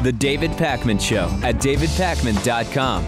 The David Pakman Show at davidpakman.com.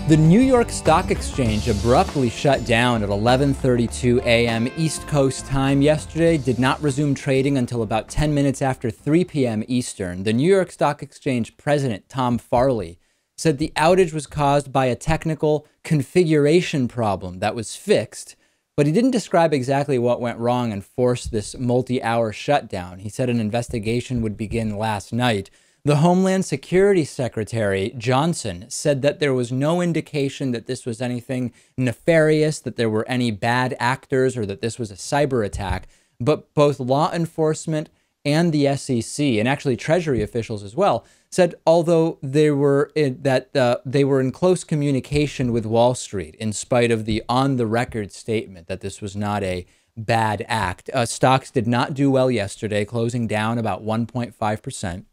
The New York Stock Exchange abruptly shut down at 11:32 a.m. East Coast time yesterday, did not resume trading until about 10 minutes after 3 p.m. Eastern. The New York Stock Exchange president, Tom Farley, said the outage was caused by a technical configuration problem that was fixed, but he didn't describe exactly what went wrong and forced this multi-hour shutdown. He said an investigation would begin last night. The Homeland Security Secretary, Johnson, said that there was no indication that this was anything nefarious, that there were any bad actors, or that this was a cyber attack. But both law enforcement and the SEC, and actually Treasury officials as well, said although they were in close communication with Wall Street, in spite of the on-the-record statement that this was not a bad act. Stocks did not do well yesterday, closing down about 1.5%.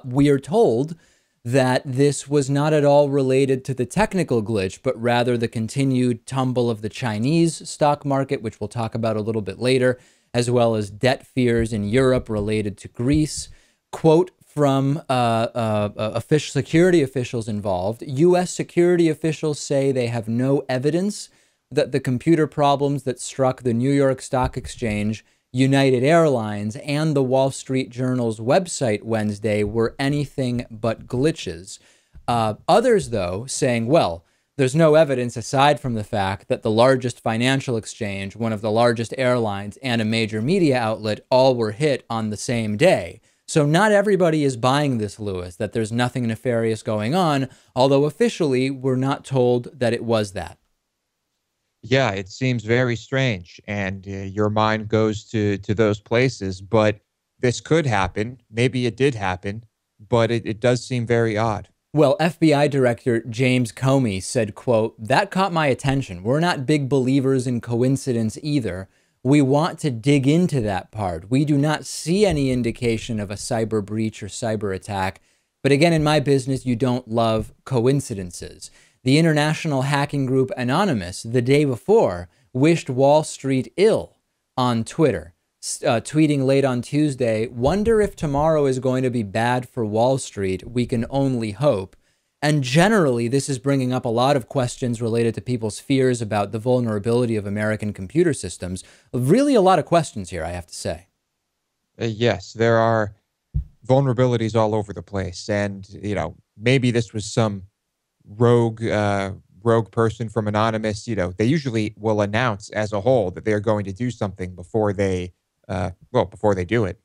We are told that this was not at all related to the technical glitch, but rather the continued tumble of the Chinese stock market, which we'll talk about a little bit later, as well as debt fears in Europe related to Greece. Quote from official security officials involved: U.S. security officials say they have no evidence that the computer problems that struck the New York Stock Exchange, United Airlines, and the Wall Street Journal's website Wednesday were anything but glitches. Others, though, saying, well, there's no evidence aside from the fact that the largest financial exchange, one of the largest airlines, and a major media outlet all were hit on the same day. So not everybody is buying this, Lewis, that there's nothing nefarious going on, although officially we're not told that it was that. Yeah, it seems very strange, and your mind goes to those places. But this could happen. Maybe it did happen, but it does seem very odd. Well, FBI Director James Comey said, quote, "That caught my attention. We're not big believers in coincidence either. We want to dig into that part. We do not see any indication of a cyber breach or cyber attack. But again, in my business, you don't love coincidences." The international hacking group Anonymous, the day before, wished Wall Street ill on Twitter, tweeting late on Tuesday, "Wonder if tomorrow is going to be bad for Wall Street. We can only hope." And generally, this is bringing up a lot of questions related to people's fears about the vulnerability of American computer systems. Really a lot of questions here, I have to say. Yes, there are vulnerabilities all over the place. And, maybe this was some rogue person from Anonymous. They usually will announce as a whole that they're going to do something before they do it.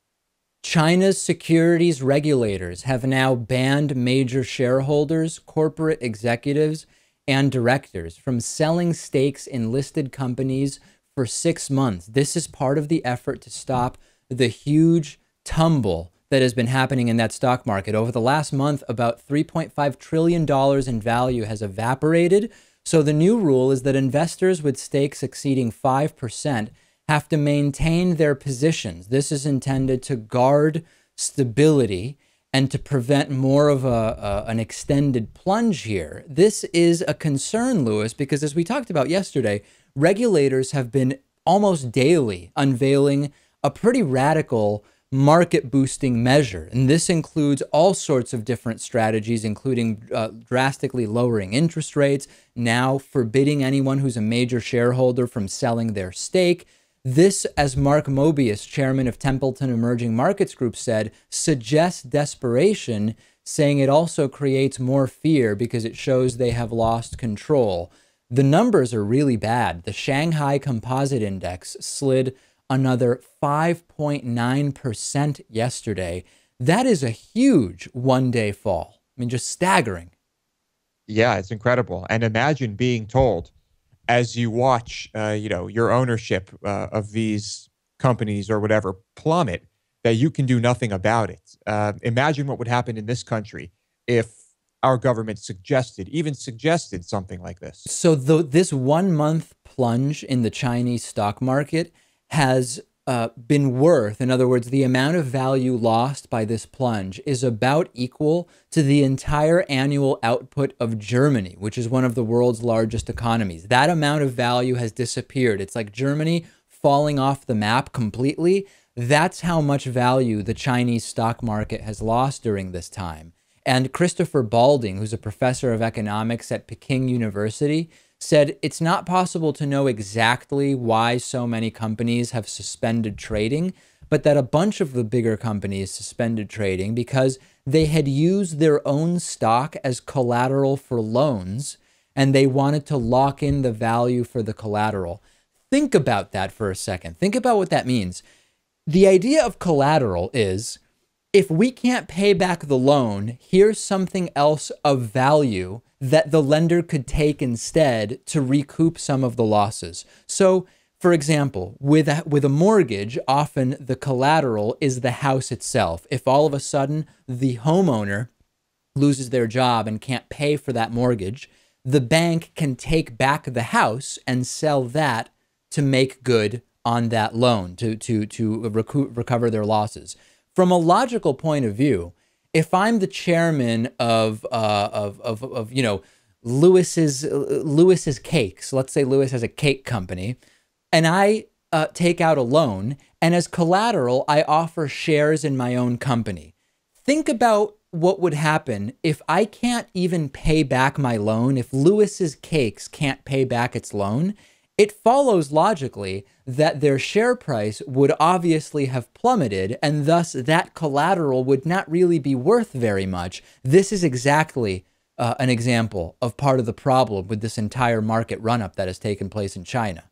China's securities regulators have now banned major shareholders, corporate executives, and directors from selling stakes in listed companies for 6 months. This is part of the effort to stop the huge tumble that has been happening in that stock market. Over the last month, about $3.5 trillion in value has evaporated. So the new rule is that investors with stakes exceeding 5% have to maintain their positions. This is intended to guard stability and to prevent more of an extended plunge here. This is a concern, Lewis, because as we talked about yesterday, regulators have been almost daily unveiling a pretty radical market boosting measure. And this includes all sorts of different strategies, including drastically lowering interest rates, now forbidding anyone who's a major shareholder from selling their stake. This, as Mark Mobius, chairman of Templeton Emerging Markets Group, said, suggests desperation, saying it also creates more fear because it shows they have lost control. The numbers are really bad. The Shanghai Composite Index slid another 5.9% yesterday. That is a huge one-day fall. I mean, just staggering. Yeah, it's incredible. And imagine being told, as you watch, your ownership of these companies or whatever plummet, that you can do nothing about it. Imagine what would happen in this country if our government even suggested something like this. So this 1 month plunge in the Chinese stock market has been worth, in other words, the amount of value lost by this plunge is about equal to the entire annual output of Germany, which is one of the world's largest economies. That amount of value has disappeared. It's like Germany falling off the map completely, that's how much value the Chinese stock market has lost during this time. And Christopher Balding, who's a professor of economics at Peking University, said it's not possible to know exactly why so many companies have suspended trading, but that a bunch of the bigger companies suspended trading because they had used their own stock as collateral for loans, and they wanted to lock in the value for the collateral. Think about that for a second. Think about what that means. The idea of collateral is, if we can't pay back the loan, here's something else of value that the lender could take instead to recoup some of the losses. So, for example, with a mortgage, often the collateral is the house itself. If all of a sudden the homeowner loses their job and can't pay for that mortgage, the bank can take back the house and sell that to make good on that loan, to recover their losses. From a logical point of view, if I'm the chairman of you know, Lewis's Cakes, let's say Lewis has a cake company, and I take out a loan, and as collateral, I offer shares in my own company. Think about what would happen if I can't even pay back my loan, if Lewis's Cakes can't pay back its loan. It follows logically that their share price would obviously have plummeted, and thus that collateral would not really be worth very much. This is exactly an example of part of the problem with this entire market run-up that has taken place in China.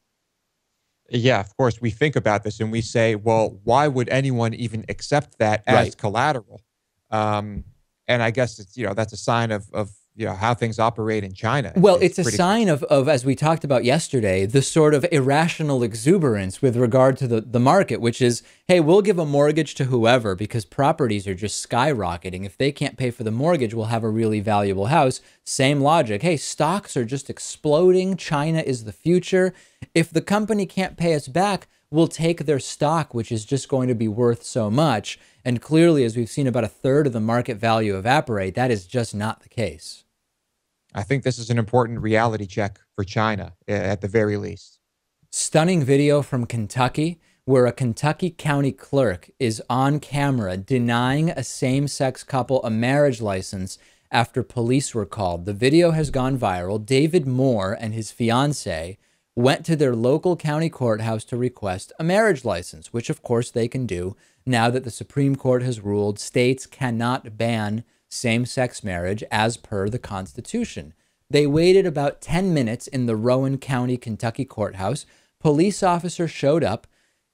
Yeah, of course, we think about this and we say, well, why would anyone even accept that as collateral? And I guess it's, you know, that's a sign of you know, how things operate in China. Well, it's a sign of, as we talked about yesterday, the sort of irrational exuberance with regard to the market, which is, hey, we'll give a mortgage to whoever because properties are just skyrocketing. If they can't pay for the mortgage, we'll have a really valuable house. Same logic. Hey, stocks are just exploding. China is the future. If the company can't pay us back, we'll take their stock, which is just going to be worth so much. And clearly, as we've seen about a third of the market value evaporate, that is just not the case. I think this is an important reality check for China, at the very least. Stunning video from Kentucky, where a Kentucky county clerk is on camera denying a same-sex couple a marriage license after police were called. The video has gone viral. David Moore and his fiancée went to their local county courthouse to request a marriage license, which of course they can do now that the Supreme Court has ruled states cannot ban same-sex marriage as per the Constitution. They waited about 10 minutes in the Rowan County, Kentucky courthouse. Police officers showed up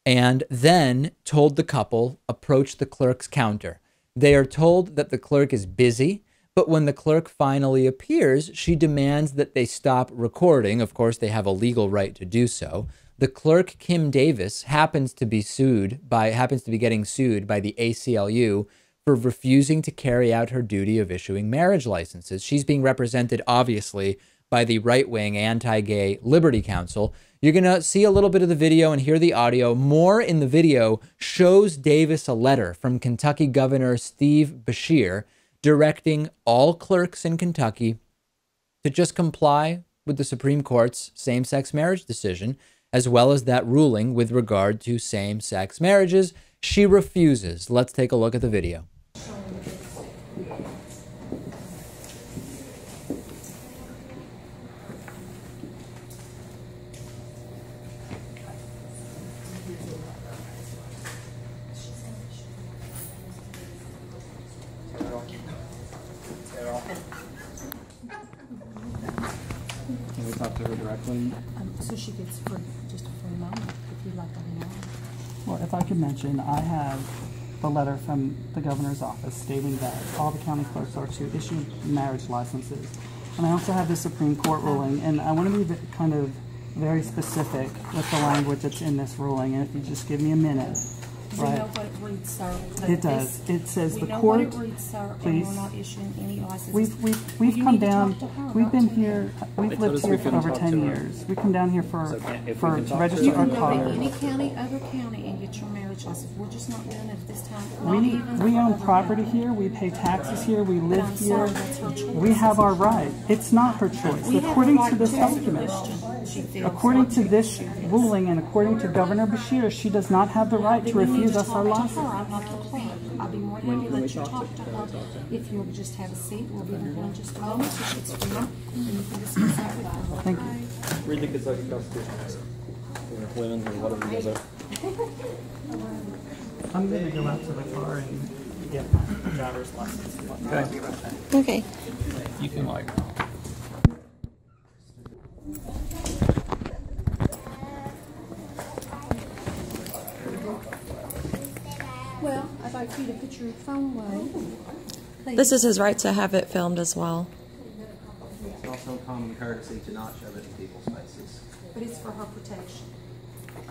and then told the couple, approach the clerk's counter. They are told that the clerk is busy, but when the clerk finally appears, she demands that they stop recording. Of course, they have a legal right to do so. The clerk, Kim Davis, happens to be getting sued by the ACLU for refusing to carry out her duty of issuing marriage licenses. She's being represented, obviously, by the right-wing anti-gay Liberty Council. You're going to see a little bit of the video and hear the audio. More in the video shows Davis a letter from Kentucky Governor Steve Beshear directing all clerks in Kentucky to just comply with the Supreme Court's same-sex marriage decision, as well as that ruling with regard to same-sex marriages. She refuses. Let's take a look at the video. Can we talk to her directly? So she gets just for a moment, if you'd like to hang on. Well, if I could mention, I have the letter from the governor's office stating that all the county clerks are to issue marriage licenses. And I also have the Supreme Court ruling, and I want to be kind of very specific with the language that's in this ruling. And if you just give me a minute. Do you know what it reads, sir? It does. It says the court. We know what it reads, sir, please. And we're not issuing any licenses. We've come down. We've been here. We've lived here for over 10 years. We come down here to register our car. You can go to any county, other county, and get your marriage license. We're just not doing it at this time. We own property here. We pay taxes here. We live I'm here. sorry, that's her choice. We have our right. It's not her choice. We have According a right to this to ask a document. question. she feels According like to this ruling and according to Governor Beshear, she does not have the right to Then you need refuse to us our talk to her. license. I'm not the clerk. I'll be more than happy to let you talk to her. If you'll just have a seat, we'll be there in just a moment. So she's free, and you can discuss that with her. Thank you. Read the Kentucky Constitution. For women or whatever you guys are. I'm going to go out to the car and get my driver's license. I'll be right back. Okay. You can like. Well, I'd like you to put your phone away. This is his right to have it filmed as well. It's also common courtesy to not shove it in people's faces. But it's for her protection.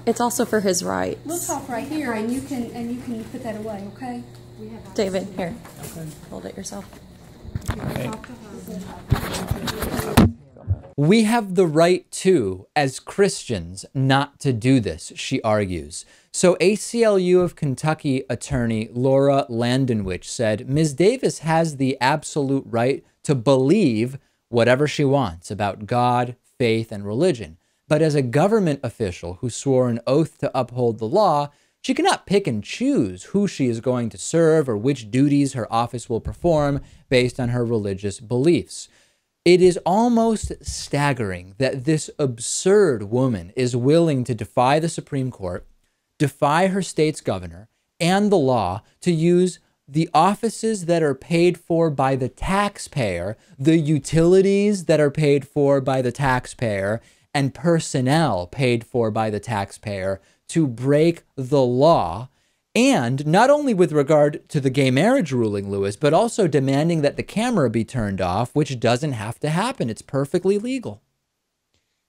It's also for his rights. We'll talk right here, and you can put that away, okay? David, here. Hold it yourself. We have the right to, as Christians, not to do this, she argues. So ACLU of Kentucky attorney Laura Landenwich said, Ms. Davis has the absolute right to believe whatever she wants about God, faith, and religion. But as a government official who swore an oath to uphold the law, she cannot pick and choose who she is going to serve or which duties her office will perform based on her religious beliefs. It is almost staggering that this absurd woman is willing to defy the Supreme Court, defy her state's governor, and the law to use the offices that are paid for by the taxpayer, the utilities that are paid for by the taxpayer, and personnel paid for by the taxpayer to break the law. And not only with regard to the gay marriage ruling, Lewis, but also demanding that the camera be turned off, which doesn't have to happen. It's perfectly legal.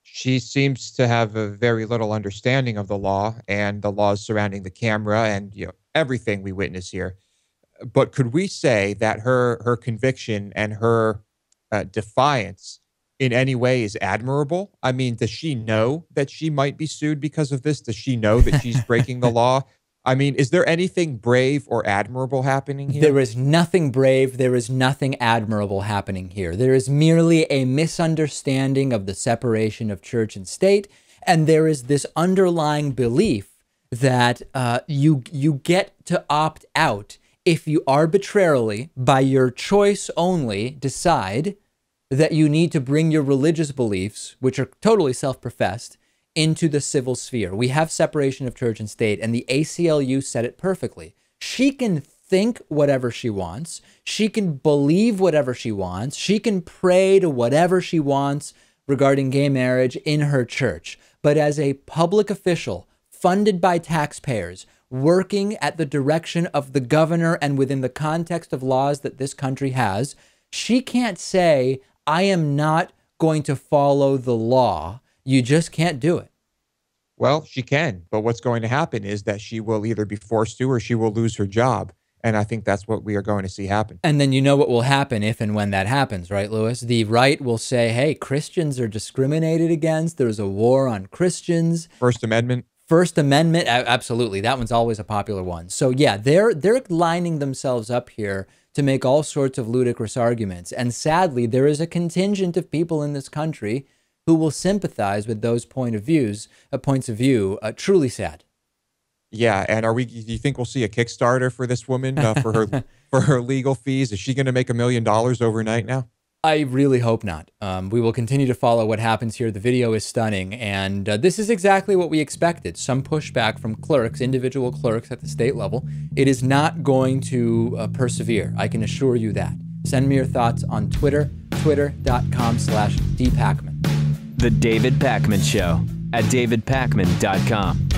She seems to have a very little understanding of the law and the laws surrounding the camera and everything we witness here. But could we say that her conviction and her defiance in any way is admirable? I mean, does she know that she might be sued because of this? Does she know that she's breaking the law? I mean, is there anything brave or admirable happening here? There is nothing brave. There is nothing admirable happening here. There is merely a misunderstanding of the separation of church and state. And there is this underlying belief that you get to opt out if you arbitrarily, by your choice only, decide that you need to bring your religious beliefs, which are totally self-professed, into the civil sphere. We have separation of church and state, and the ACLU said it perfectly. She can think whatever she wants. She can believe whatever she wants. She can pray to whatever she wants regarding gay marriage in her church. But as a public official, funded by taxpayers, working at the direction of the governor and within the context of laws that this country has, she can't say, I am not going to follow the law. You just can't do it. Well, she can, but what's going to happen is that she will either be forced to or she will lose her job. And I think that's what we are going to see happen. And then you know what will happen if and when that happens, right, Lewis? The right will say, hey, Christians are discriminated against. There's a war on Christians. First Amendment. First Amendment, absolutely. That one's always a popular one. So yeah, they're lining themselves up here to make all sorts of ludicrous arguments. And sadly, there is a contingent of people in this country who will sympathize with those points of view. Truly sad. Yeah, and do you think we'll see a Kickstarter for this woman for her legal fees? Is she going to make $1 million overnight now? I really hope not. We will continue to follow what happens here. The video is stunning, and this is exactly what we expected. Some pushback from clerks, individual clerks at the state level. It is not going to persevere. I can assure you that. Send me your thoughts on Twitter, twitter.com/dpacman. The David Pakman Show at davidpakman.com.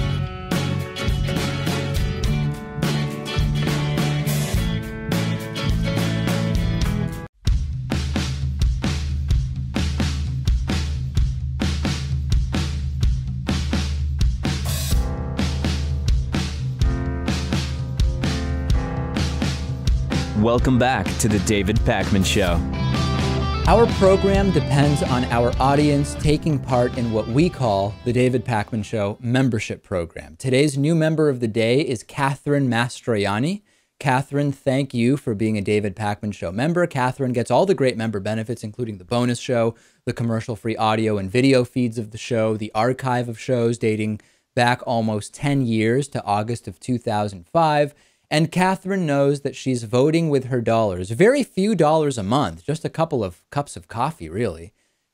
Welcome back to the David Pakman Show. Our program depends on our audience taking part in what we call the David Pakman Show membership program. Today's new member of the day is Catherine Mastroianni. Catherine, thank you for being a David Pakman Show member. Catherine gets all the great member benefits, including the bonus show, the commercial-free audio and video feeds of the show, the archive of shows dating back almost 10 years to August of 2005. And Catherine knows that she's voting with her dollars, very few dollars a month, just a couple of cups of coffee, really,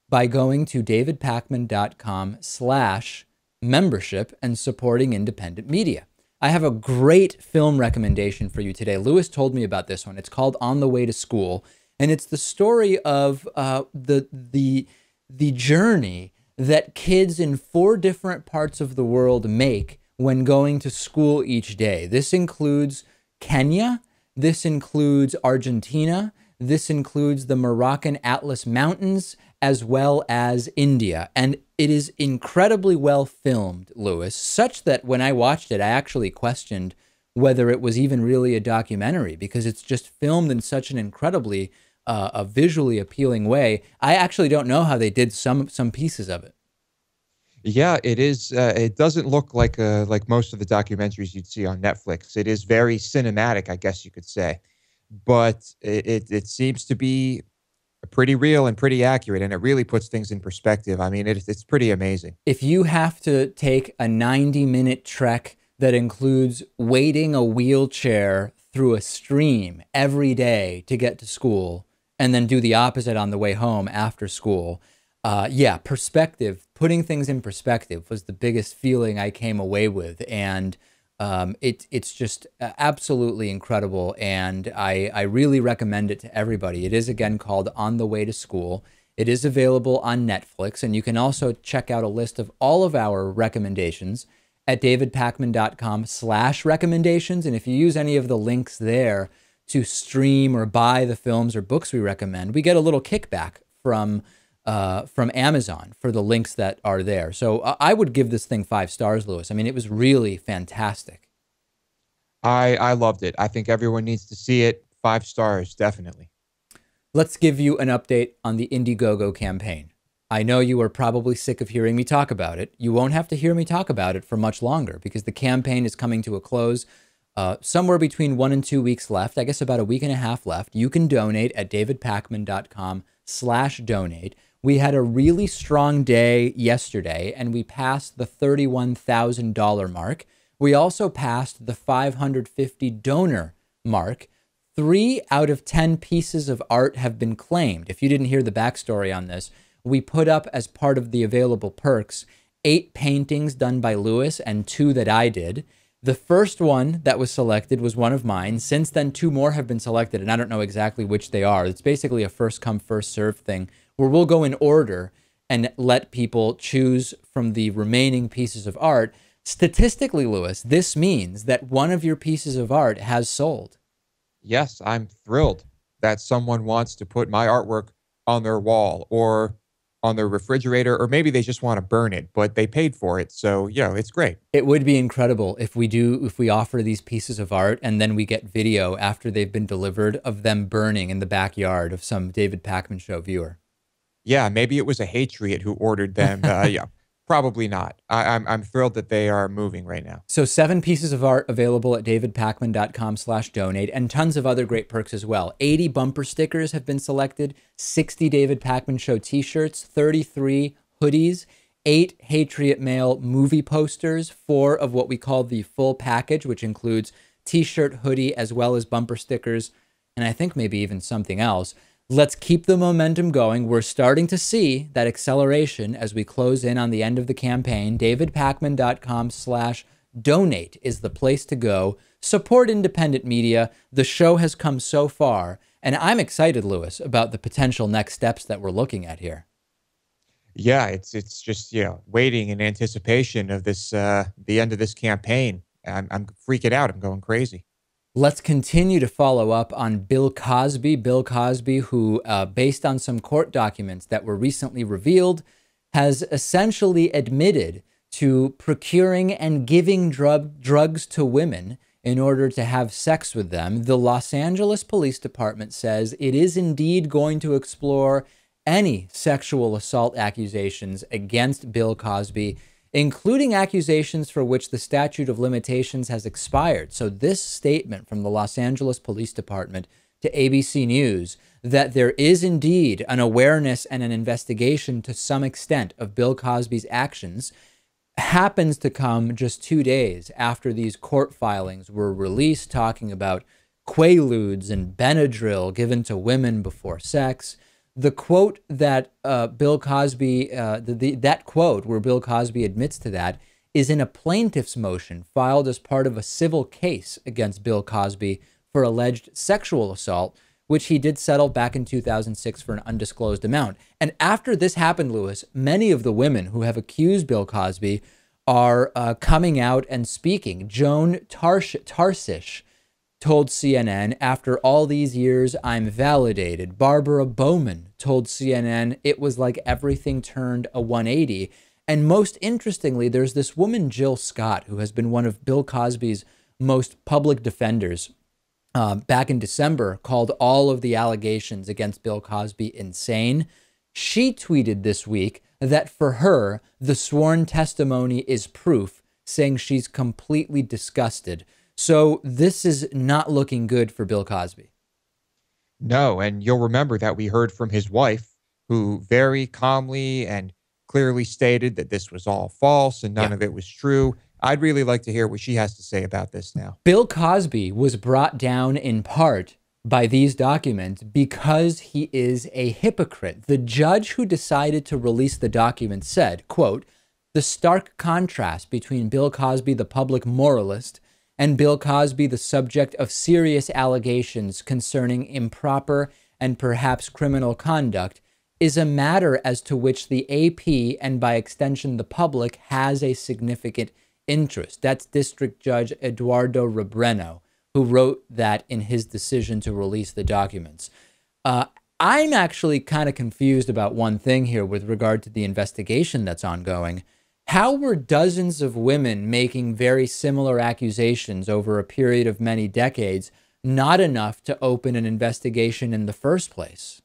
by going to davidpakman.com/membership and supporting independent media. I have a great film recommendation for you today. Lewis told me about this one. It's called On the Way to School, and it's the story of the journey that kids in 4 different parts of the world make when going to school each day. This includes Kenya, this includes Argentina, this includes the Moroccan Atlas Mountains, as well as India. And it is incredibly well filmed, Lewis, such that when I watched it, I actually questioned whether it was even really a documentary, because it's just filmed in such an incredibly a visually appealing way. I actually don't know how they did some pieces of it. Yeah, it is. It doesn't look like most of the documentaries you'd see on Netflix. It is very cinematic, I guess you could say, but it seems to be pretty real and pretty accurate, and it really puts things in perspective. I mean, it's pretty amazing. If you have to take a 90-minute trek that includes wading a wheelchair through a stream every day to get to school, and then do the opposite on the way home after school, yeah, perspective, putting things in perspective was the biggest feeling I came away with. And it's just absolutely incredible. And I really recommend it to everybody. It is, again, called On the Way to School. It is available on Netflix. And you can also check out a list of all of our recommendations at davidpakman.com/recommendations. And if you use any of the links there to stream or buy the films or books we recommend, we get a little kickback from Amazon for the links that are there. So I would give this thing 5 stars, Lewis. I mean, it was really fantastic. I loved it. I think everyone needs to see it. 5 stars, definitely. Let's give you an update on the Indiegogo campaign. I know you are probably sick of hearing me talk about it. You won't have to hear me talk about it for much longer, because the campaign is coming to a close. Somewhere between 1 and 2 weeks left, I guess about a week and a half left. You can donate at davidpakman.com/donate. We had a really strong day yesterday, and we passed the $31,000 mark. We also passed the 550 donor mark. 3 out of 10 pieces of art have been claimed. If you didn't hear the backstory on this, we put up, as part of the available perks, 8 paintings done by Lewis and 2 that I did. The first one that was selected was one of mine. Since then, 2 more have been selected, and I don't know exactly which they are. It's basically a first come, first served thing, where we'll go in order and let people choose from the remaining pieces of art. Statistically, Lewis, this means that one of your pieces of art has sold. Yes, I'm thrilled that someone wants to put my artwork on their wall or on their refrigerator, or maybe they just want to burn it, but they paid for it. So, it's great. It would be incredible if we offer these pieces of art and then we get video after they've been delivered of them burning in the backyard of some David Pakman Show viewer. Yeah, maybe it was a Hatriot who ordered them. Yeah, probably not. I'm thrilled that they are moving right now. So 7 pieces of art available at davidpakman.com/donate, and tons of other great perks as well. 80 bumper stickers have been selected, 60 David Pakman Show t-shirts, 33 hoodies, 8 Hatriot Mail movie posters, 4 of what we call the full package, which includes t-shirt, hoodie, as well as bumper stickers, and I think maybe even something else. Let's keep the momentum going. We're starting to see that acceleration as we close in on the end of the campaign. davidpakman.com/donate is the place to go. Support independent media. The show has come so far, and I'm excited, Lewis, about the potential next steps that we're looking at here. Yeah, it's just, waiting in anticipation of this, the end of this campaign. I'm freaking out. I'm going crazy. Let's continue to follow up on Bill Cosby. Bill Cosby, who, based on some court documents that were recently revealed, has essentially admitted to procuring and giving drugs to women in order to have sex with them. The Los Angeles Police Department says it is indeed going to explore any sexual assault accusations against Bill Cosby including accusations for which the statute of limitations has expired. So this statement from the Los Angeles Police Department to ABC News, that there is indeed an awareness and an investigation to some extent of Bill Cosby's actions, happens to come just 2 days after these court filings were released talking about Quaaludes and Benadryl given to women before sex. The quote that Bill Cosby, that quote where Bill Cosby admits to that, is in a plaintiff's motion filed as part of a civil case against Bill Cosby for alleged sexual assault, which he did settle back in 2006 for an undisclosed amount. And after this happened, Lewis, many of the women who have accused Bill Cosby are coming out and speaking. Joan Tarsish told CNN, after all these years, I'm validated. Barbara Bowman told CNN it was like everything turned a 180. And most interestingly, there's this woman, Jill Scott, who has been one of Bill Cosby's most public defenders. Back in December, called all of the allegations against Bill Cosby insane. She tweeted this week that for her, the sworn testimony is proof, saying she's completely disgusted. So this is not looking good for Bill Cosby. No, and you'll remember that we heard from his wife, who very calmly and clearly stated that this was all false and none of it was true. I'd really like to hear what she has to say about this now. Bill Cosby was brought down in part by these documents because he is a hypocrite. The judge who decided to release the documents said, quote, the stark contrast between Bill Cosby, the public moralist, and Bill Cosby, the subject of serious allegations concerning improper and perhaps criminal conduct, is a matter as to which the AP and by extension the public has a significant interest. That's District Judge Eduardo Rebreno, who wrote that in his decision to release the documents. I'm actually kind of confused about one thing here with regard to the investigation that's ongoing. How were dozens of women making very similar accusations over a period of many decades not enough to open an investigation in the first place?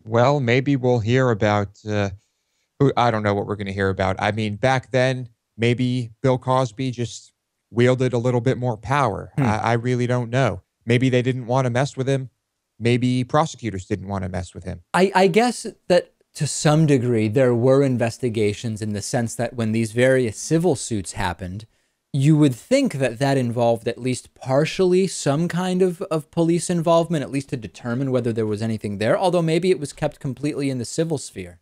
Well, maybe we'll hear about, I don't know what we're going to hear about. I mean, back then, maybe Bill Cosby just wielded a little bit more power. I really don't know. Maybe they didn't want to mess with him. Maybe prosecutors didn't want to mess with him. I guess that to some degree there were investigations in the sense that when these various civil suits happened, you would think that that involved at least partially some kind of police involvement, at least to determine whether there was anything there, although maybe it was kept completely in the civil sphere.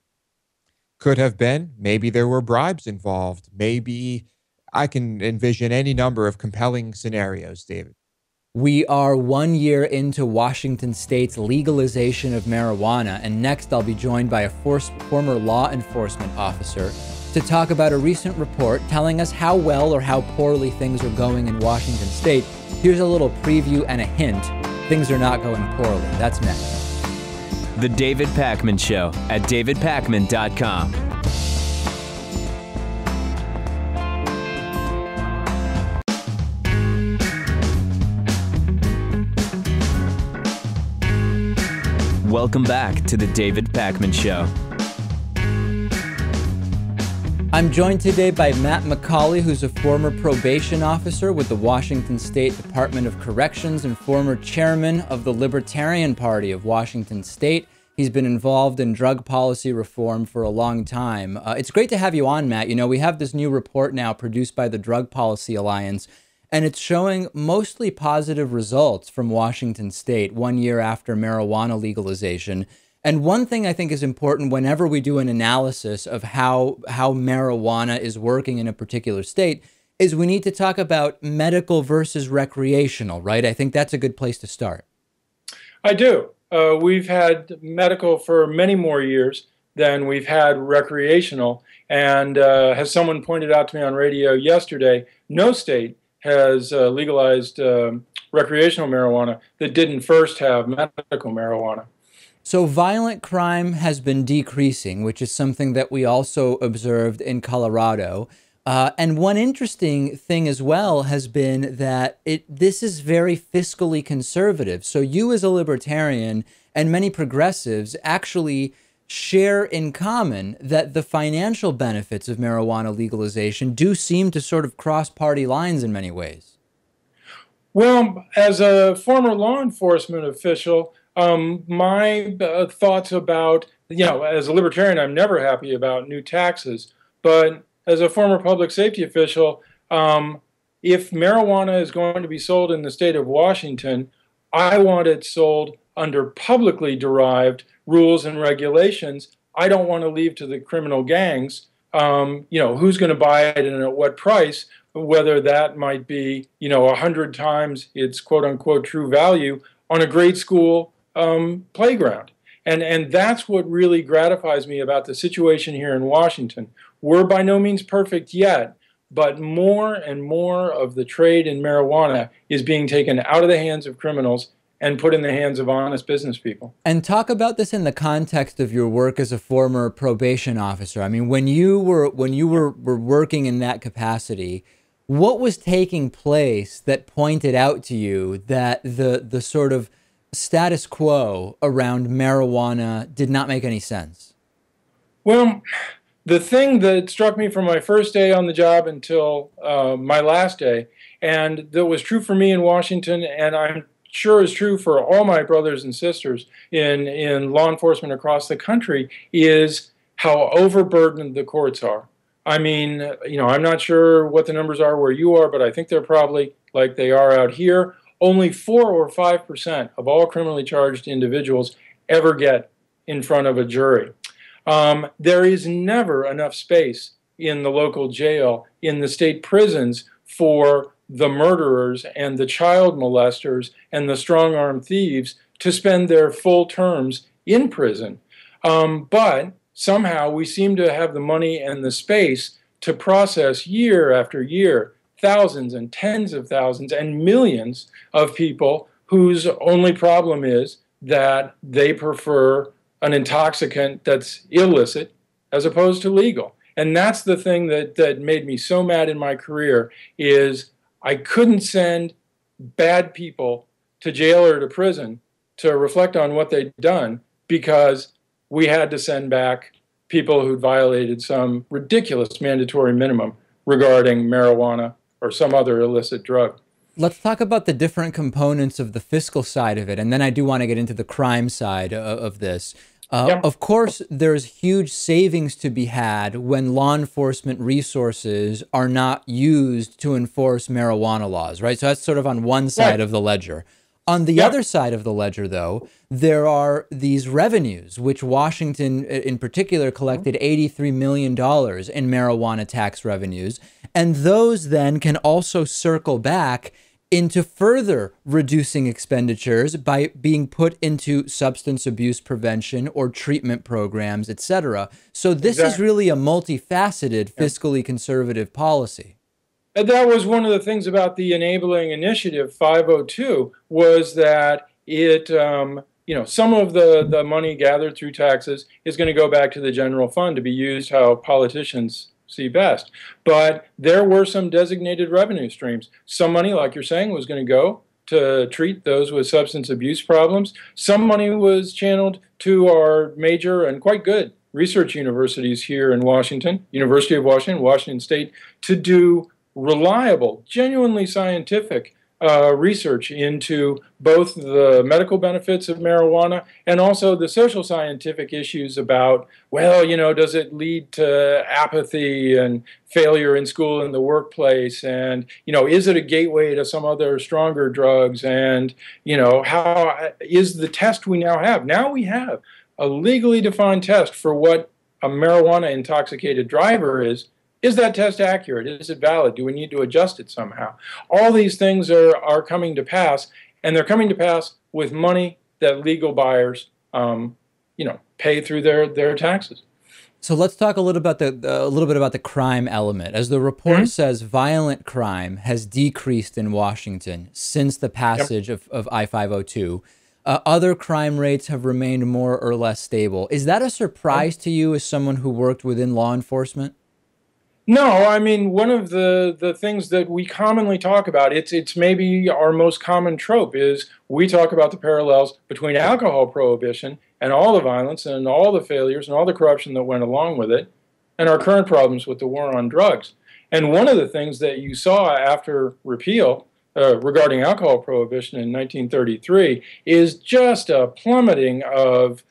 Could have been. Maybe there were bribes involved. Maybe I can envision any number of compelling scenarios, David. We are 1 year into Washington State's legalization of marijuana, and next I'll be joined by a former law enforcement officer to talk about a recent report telling us how well or how poorly things are going in Washington State. Here's a little preview and a hint. Things are not going poorly. That's next. The David Pakman Show at davidpakman.com. Welcome back to the David Pakman Show. I'm joined today by Matt McCally, who's a former probation officer with the Washington State Department of Corrections and former chairman of the Libertarian Party of Washington State. He's been involved in drug policy reform for a long time. It's great to have you on, Matt. You know, we have this new report now produced by the Drug Policy Alliance, and it's showing mostly positive results from Washington State 1 year after marijuana legalization. And one thing I think is important whenever we do an analysis of how marijuana is working in a particular state is we need to talk about medical versus recreational, right? I think that's a good place to start. I do. We've had medical for many more years than we've had recreational. And as someone pointed out to me on radio yesterday, no state has legalized recreational marijuana that didn't first have medical marijuana. So violent crime has been decreasing, which is something that we also observed in Colorado. And one interesting thing as well has been that this is very fiscally conservative. So you as a libertarian and many progressives actually share in common that the financial benefits of marijuana legalization do seem to sort of cross party lines in many ways. Well, as a former law enforcement official, my thoughts about, as a libertarian, I'm never happy about new taxes. But as a former public safety official, if marijuana is going to be sold in the state of Washington, I want it sold under publicly derived rules and regulations. I don't want to leave to the criminal gangs, who's going to buy it and at what price, whether that might be, 100 times its quote unquote true value on a grade school playground. And that's what really gratifies me about the situation here in Washington. We're by no means perfect yet, but more and more of the trade in marijuana is being taken out of the hands of criminals and put in the hands of honest business people. And talk about this in the context of your work as a former probation officer. I mean, when you were working in that capacity, what was taking place that pointed out to you that the sort of status quo around marijuana did not make any sense? Well, the thing that struck me from my first day on the job until my last day, and that was true for me in Washington, and I'm sure is true for all my brothers and sisters in law enforcement across the country, is how overburdened the courts are. I mean, I'm not sure what the numbers are where you are, but I think they're probably like they are out here. Only 4 or 5% of all criminally charged individuals ever get in front of a jury. There is never enough space in the local jail, in the state prisons, for the murderers and the child molesters and the strong-arm thieves to spend their full terms in prison. But somehow we seem to have the money and the space to process year after year thousands and tens of thousands and millions of people whose only problem is that they prefer an intoxicant that's illicit as opposed to legal. And that's the thing that made me so mad in my career, is I couldn't send bad people to jail or to prison to reflect on what they'd done, because we had to send back people who'd violated some ridiculous mandatory minimum regarding marijuana or some other illicit drug. Let's talk about the different components of the fiscal side of it, and then I do want to get into the crime side of this. Of course, there's huge savings to be had when law enforcement resources are not used to enforce marijuana laws, right? So that's sort of on one side of the ledger. On the other side of the ledger, though, there are these revenues, which Washington in particular collected $83 million in marijuana tax revenues. And those then can also circle back into further reducing expenditures by being put into substance abuse prevention or treatment programs, etc. So this is really a multifaceted, fiscally conservative policy. And that was one of the things about the Enabling Initiative 502, was that it, some of the money gathered through taxes is going to go back to the general fund to be used how politicians see best. But there were some designated revenue streams. Some money, like you're saying, was going to go to treat those with substance abuse problems. Some money was channeled to our major and quite good research universities here in Washington, University of Washington, Washington State, to do reliable, genuinely scientific research into both the medical benefits of marijuana and also the social scientific issues about, well, does it lead to apathy and failure in school and the workplace? And, is it a gateway to some other stronger drugs? And, how is the test we now have? Now we have a legally defined test for what a marijuana intoxicated driver is. Is that test accurate? Is it valid? Do we need to adjust it somehow? All these things are coming to pass, and they're coming to pass with money that legal buyers, pay through their taxes. So let's talk a little bit about the crime element. As the report says, violent crime has decreased in Washington since the passage of I-502. Other crime rates have remained more or less stable. Is that a surprise to you as someone who worked within law enforcement? No, I mean, one of the things that we commonly talk about, it's maybe our most common trope, is we talk about the parallels between alcohol prohibition and all the violence and all the failures and all the corruption that went along with it, and our current problems with the war on drugs. And one of the things that you saw after repeal regarding alcohol prohibition in 1933 is just a plummeting of,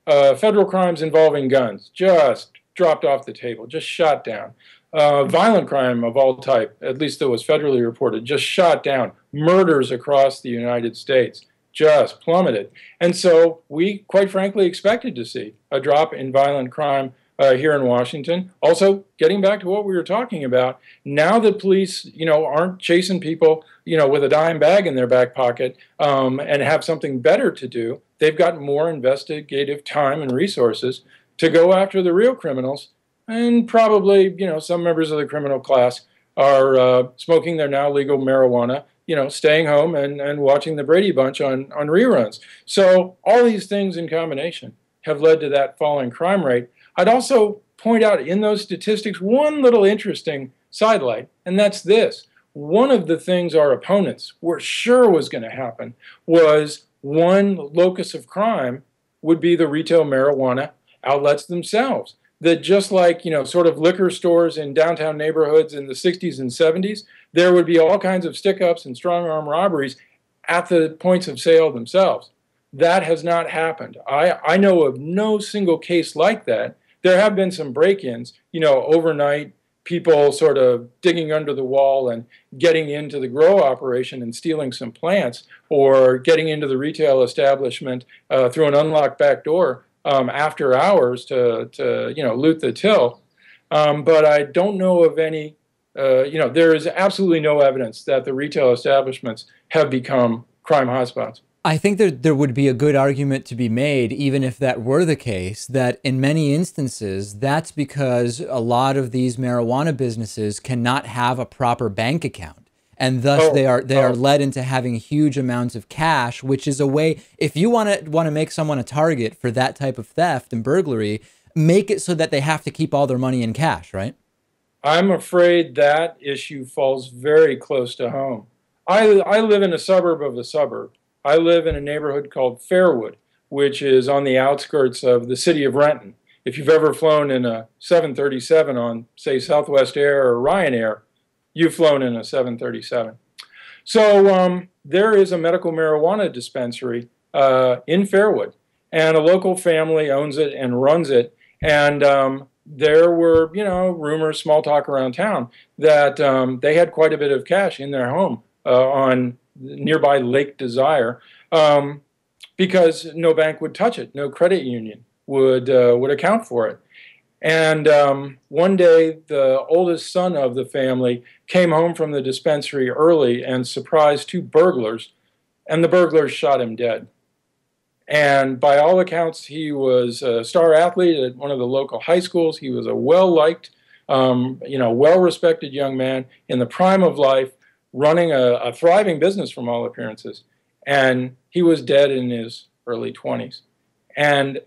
federal crimes involving guns, just dropped off the table, just shot down. Violent crime of all type, at least that was federally reported, just shot down. Murders across the United States just plummeted. And so we, quite frankly, expected to see a drop in violent crime here in Washington. Also, getting back to what we were talking about, now that police, aren't chasing people, with a dime bag in their back pocket and have something better to do, they've got more investigative time and resources to go after the real criminals. And probably, some members of the criminal class are smoking their now legal marijuana, staying home and watching the Brady Bunch on reruns. So all these things in combination have led to that falling crime rate. I'd also point out in those statistics one little interesting sidelight, and that's this. One of the things our opponents were sure was going to happen was one locus of crime would be the retail marijuana outlets themselves. That just like, sort of liquor stores in downtown neighborhoods in the 60s and 70s, there would be all kinds of stick-ups and strong-arm robberies at the points of sale themselves. That has not happened. I know of no single case like that. There have been some break-ins, overnight, people sort of digging under the wall and getting into the grow operation and stealing some plants, or getting into the retail establishment through an unlocked back door after hours to loot the till. But I don't know of any, there is absolutely no evidence that the retail establishments have become crime hotspots. I think that there would be a good argument to be made, even if that were the case, that in many instances, that's because a lot of these marijuana businesses cannot have a proper bank account. And thus they are led into having huge amounts of cash, which is a way, if you want to make someone a target for that type of theft and burglary, make it so that they have to keep all their money in cash, right? I'm afraid that issue falls very close to home. I live in a suburb of a suburb. I live in a neighborhood called Fairwood, which is on the outskirts of the city of Renton. If you've ever flown in a 737 on, say, Southwest Air or Ryanair, you've flown in a 737. So there is a medical marijuana dispensary in Fairwood, and a local family owns it and runs it. And there were, rumors, small talk around town that they had quite a bit of cash in their home on nearby Lake Desire, because no bank would touch it, no credit union would account for it. And one day, the oldest son of the family came home from the dispensary early and surprised two burglars, and the burglars shot him dead. And by all accounts, he was a star athlete at one of the local high schools. He was a well-liked, well-respected young man in the prime of life, running a thriving business from all appearances. And he was dead in his early 20s. And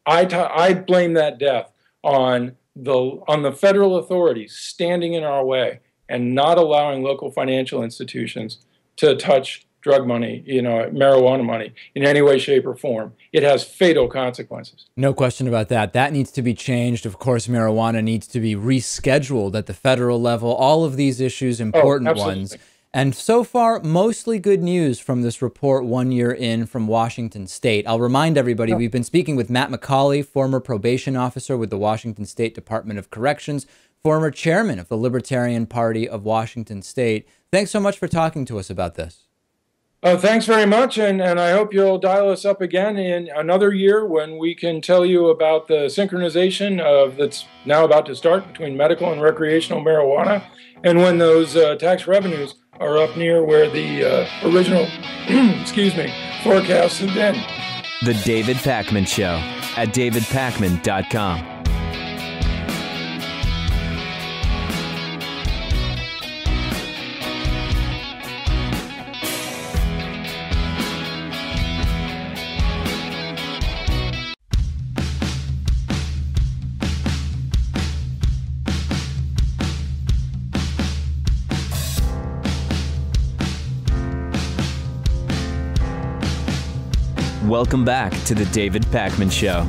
I blame that death on the federal authorities standing in our way and not allowing local financial institutions to touch drug money, marijuana money, in any way, shape, or form. It has fatal consequences. No question about that. That needs to be changed. Of course, marijuana needs to be rescheduled at the federal level. All of these issues, important ones. And so far, mostly good news from this report 1 year in from Washington State. I'll remind everybody, we've been speaking with Matt McCally, former probation officer with the Washington State Department of Corrections, former chairman of the Libertarian Party of Washington State. Thanks so much for talking to us about this. Thanks very much, and I hope you'll dial us up again in another year when we can tell you about the synchronization that's now about to start between medical and recreational marijuana, and when those tax revenues are up near where the original, forecasts have been. The David Pakman Show at davidpakman.com. Welcome back to the David Pakman Show.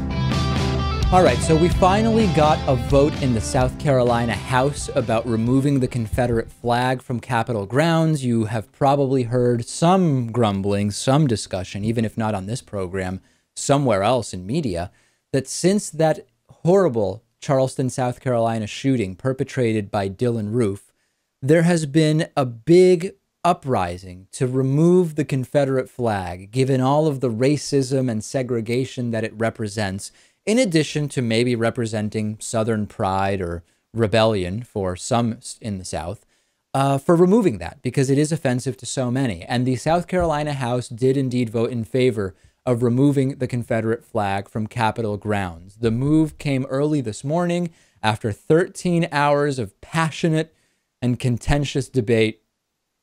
All right, so we finally got a vote in the South Carolina House about removing the Confederate flag from Capitol grounds. You have probably heard some grumbling, some discussion, even if not on this program, somewhere else in media, that since that horrible Charleston, South Carolina shooting perpetrated by Dylan Roof, there has been a big uprising to remove the Confederate flag, given all of the racism and segregation that it represents, in addition to maybe representing Southern pride or rebellion for some in the South, for removing that, because it is offensive to so many. And the South Carolina House did indeed vote in favor of removing the Confederate flag from Capitol grounds. The move came early this morning after 13 hours of passionate and contentious debate,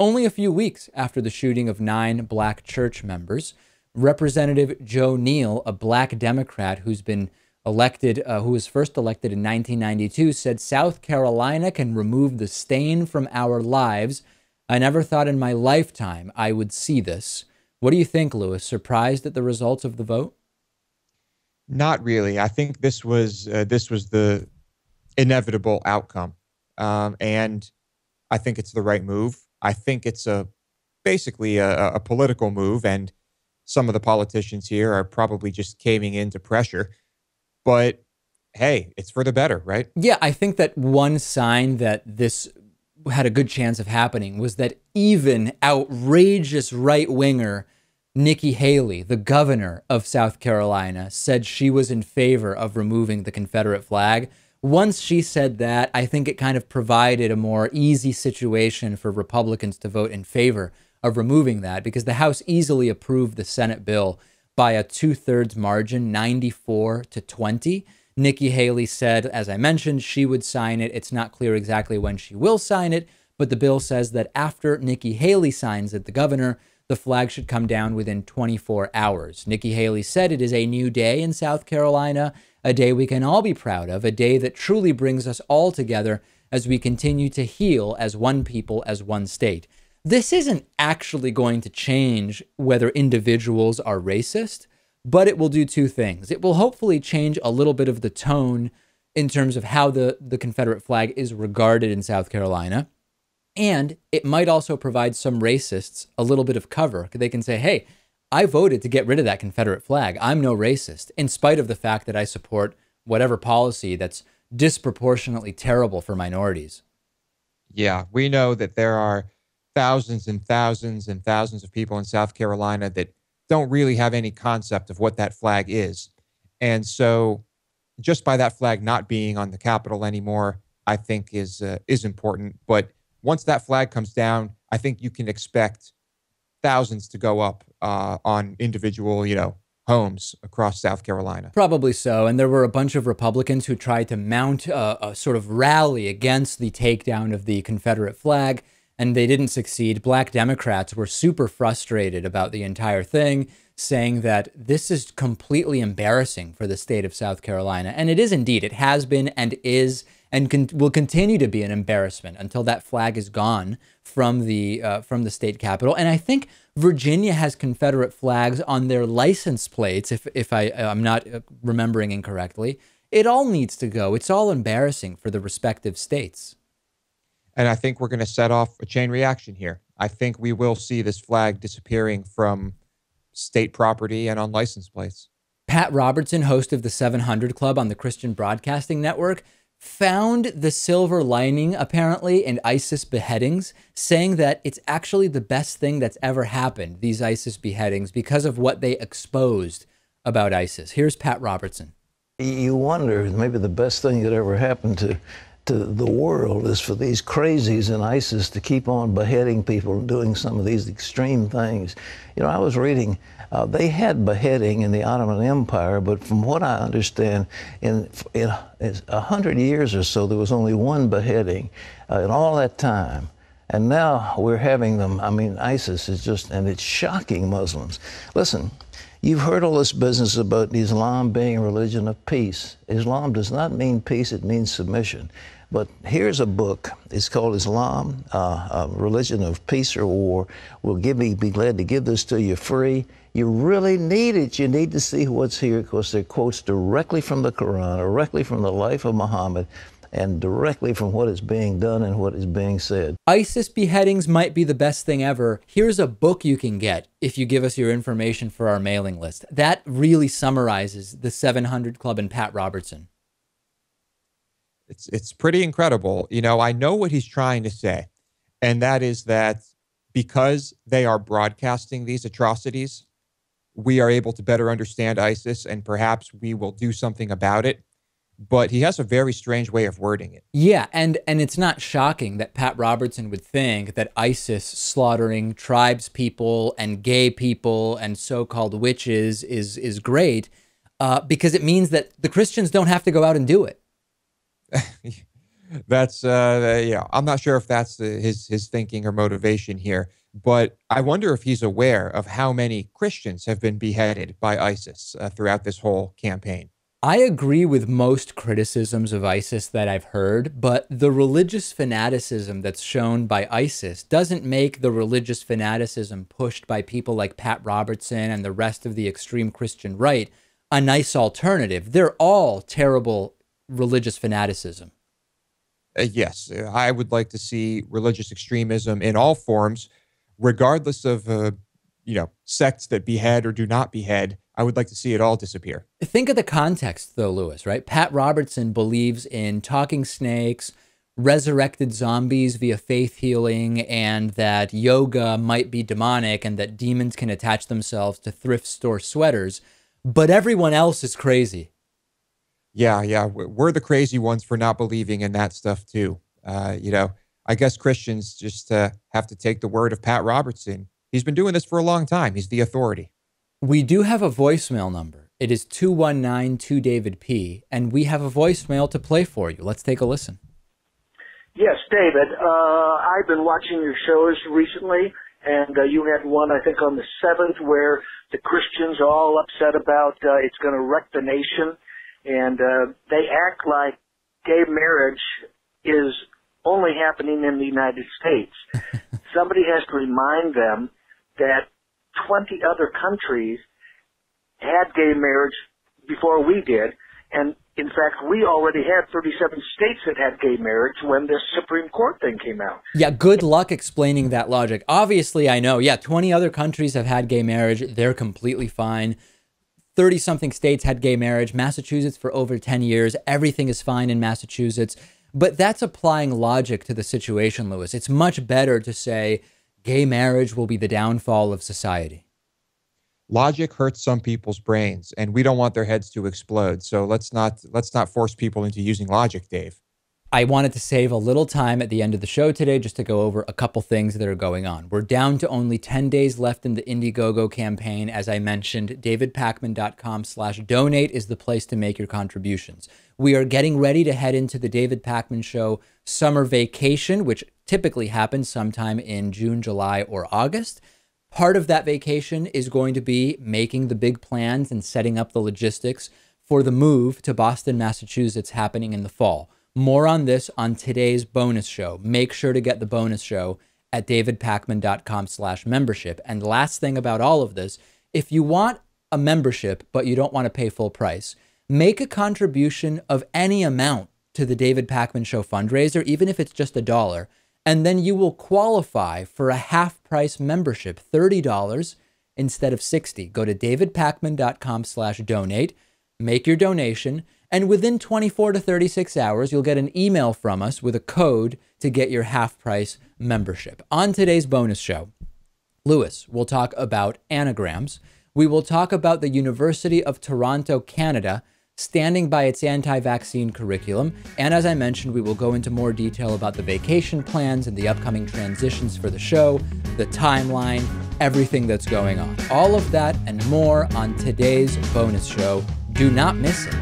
only a few weeks after the shooting of 9 black church members. Representative Joe Neal, a black Democrat who's been elected, who was first elected in 1992, said South Carolina can remove the stain from our lives. I never thought in my lifetime I would see this. What do you think, Louis? Surprised at the results of the vote? Not really. I think this was the inevitable outcome, and I think it's the right move. I think it's basically a political move, and some of the politicians here are probably just caving into pressure. But hey, it's for the better, right? Yeah, I think that one sign that this had a good chance of happening was that even outrageous right-winger Nikki Haley, the governor of South Carolina, said she was in favor of removing the Confederate flag. Once she said that, I think it kind of provided a more easy situation for Republicans to vote in favor of removing that, because the House easily approved the Senate bill by a 2/3 margin, 94-20. Nikki Haley said, as I mentioned, she would sign it. It's not clear exactly when she will sign it, but the bill says that after Nikki Haley signs it, the governor, the flag should come down within 24 hours. Nikki Haley said it is a new day in South Carolina, a day we can all be proud of, a day that truly brings us all together as we continue to heal as one people, as one state. This isn't actually going to change whether individuals are racist, but it will do two things. It will hopefully change a little bit of the tone in terms of how the Confederate flag is regarded in South Carolina. And it might also provide some racists a little bit of cover. They can say, hey, I voted to get rid of that Confederate flag. I'm no racist, in spite of the fact that I support whatever policy that's disproportionately terrible for minorities. Yeah, we know that there are thousands and thousands and thousands of people in South Carolina that don't really have any concept of what that flag is. And so just by that flag not being on the Capitol anymore, I think is important. But once that flag comes down, I think you can expect thousands to go up on individual, homes across South Carolina. Probably so. And there were a bunch of Republicans who tried to mount a sort of rally against the takedown of the Confederate flag, and they didn't succeed. Black Democrats were super frustrated about the entire thing, saying that this is completely embarrassing for the state of South Carolina. And it is indeed. It has been and is and will continue to be an embarrassment until that flag is gone from the state capitol. And I think Virginia has Confederate flags on their license plates, if I'm not remembering incorrectly. It all needs to go. It's all embarrassing for the respective states. And I think we're going to set off a chain reaction here. I think we will see this flag disappearing from state property and on license plates. Pat Robertson, host of the 700 Club on the Christian Broadcasting Network, found the silver lining, apparently, in ISIS beheadings, saying that it's actually the best thing that's ever happened, these ISIS beheadings, because of what they exposed about ISIS. Here's Pat Robertson. You wonder, maybe the best thing that ever happened to the world is for these crazies in ISIS to keep on beheading people and doing some of these extreme things. I was reading, they had beheading in the Ottoman Empire, but from what I understand, in 100 years or so, there was only one beheading in all that time. And now we're having them. I mean, ISIS is just, and it's shocking Muslims. Listen, you've heard all this business about Islam being a religion of peace. Islam does not mean peace, it means submission. But here's a book. It's called Islam, a Religion of Peace or War. We'll be glad to give this to you free. you really need it. You need to see what's here, because they're quotes directly from the Quran, directly from the life of Muhammad, and directly from what is being done and what is being said. ISIS beheadings might be the best thing ever. Here's a book you can get if you give us your information for our mailing list. That really summarizes the 700 Club and Pat Robertson. It's pretty incredible. You know, I know what he's trying to say, and that is that because they are broadcasting these atrocities, we are able to better understand ISIS, and perhaps we will do something about it. But he has a very strange way of wording it. Yeah, and it's not shocking that Pat Robertson would think that ISIS slaughtering tribes people and gay people and so-called witches is great, because it means that the Christians don't have to go out and do it. That's, yeah, I'm not sure if that's his thinking or motivation here, but I wonder if he's aware of how many Christians have been beheaded by ISIS throughout this whole campaign. I agree with most criticisms of ISIS that I've heard, but the religious fanaticism that's shown by ISIS doesn't make the religious fanaticism pushed by people like Pat Robertson and the rest of the extreme Christian right a nice alternative. They're all terrible religious fanaticism. Yes, I would like to see religious extremism in all forms, regardless of, you know, sects that behead or do not behead. I would like to see it all disappear. Think of the context, though, Lewis, right? Pat Robertson believes in talking snakes, resurrected zombies via faith healing, and that yoga might be demonic and that demons can attach themselves to thrift store sweaters. But everyone else is crazy. Yeah, we're the crazy ones for not believing in that stuff, too. You know, I guess Christians just have to take the word of Pat Robertson. He's been doing this for a long time. He's the authority. We do have a voicemail number. It is 219-2-DAVID-P, and we have a voicemail to play for you. Let's take a listen. Yes, David. I've been watching your shows recently, and you had one, I think, on the 7th where the Christians are all upset about it's going to wreck the nation, and they act like gay marriage is only happening in the United States. Somebody has to remind them that 20 other countries had gay marriage before we did, and in fact, we already had 37 states that had gay marriage when this Supreme Court thing came out. Yeah, good luck explaining that logic. Obviously, I know, 20 other countries have had gay marriage. They're completely fine. 30-something states had gay marriage. Massachusetts for over 10 years. Everything is fine in Massachusetts. But that's applying logic to the situation, Lewis. It's much better to say gay marriage will be the downfall of society. Logic hurts some people's brains, and we don't want their heads to explode. So let's not force people into using logic, Dave. I wanted to save a little time at the end of the show today just to go over a couple things that are going on. We're down to only 10 days left in the Indiegogo campaign. As I mentioned, davidpakman.com/donate is the place to make your contributions. We are getting ready to head into the David Pakman Show summer vacation, which typically happens sometime in June, July, or August. Part of that vacation is going to be making the big plans and setting up the logistics for the move to Boston, Massachusetts happening in the fall. More on this on today's bonus show. Make sure to get the bonus show at davidpakman.com/membership. And last thing about all of this, if you want a membership, but you don't want to pay full price, make a contribution of any amount to the David Pakman Show fundraiser, even if it's just $1, and then you will qualify for a half-price membership, $30 instead of $60. Go to davidpakman.com/donate, make your donation, and within 24 to 36 hours, you'll get an email from us with a code to get your half-price membership. On today's bonus show, Lewis will talk about anagrams. We will talk about the University of Toronto, Canada, standing by its anti-vaccine curriculum. And as I mentioned, we will go into more detail about the vacation plans and the upcoming transitions for the show, the timeline, everything that's going on. All of that and more on today's bonus show. Do not miss it.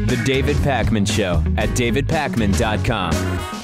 The David Pakman Show at davidpakman.com.